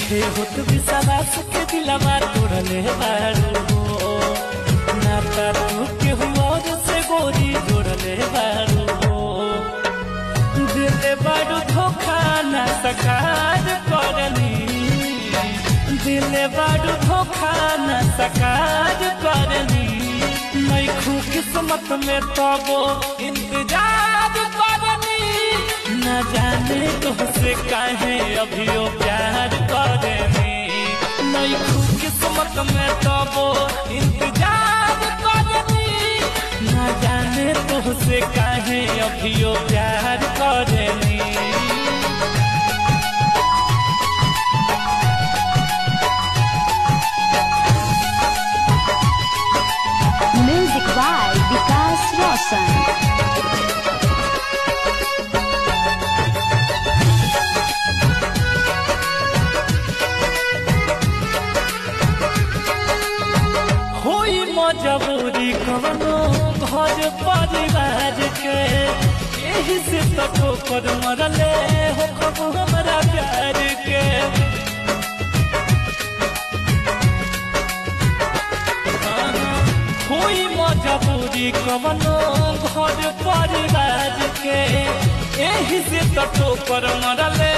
नइखे होत विश्वास के दिलवा तोड़ले बारू हो नाता तू केहू और से गोरी जोड़ले बारू हो दिले बारू धोखा ना सकार करनी दिले बारू धोखा ना सकार करनी नइखू किस्मत में तबो इंतजार करनी न जाने तुझसे काहे अभियो प्यार करनी नइखू किस्मत में तबो इंतजार करनी न जाने तुझसे काहे अभियो प्यार करनी Music by Vikas Roshan. होई मजबूरी कवनो घर परिवार के यही से तो कर मरले हो खब हमरा प्यार के होई मजबूरी कवनो घर परिवार के यही से तो कर मरले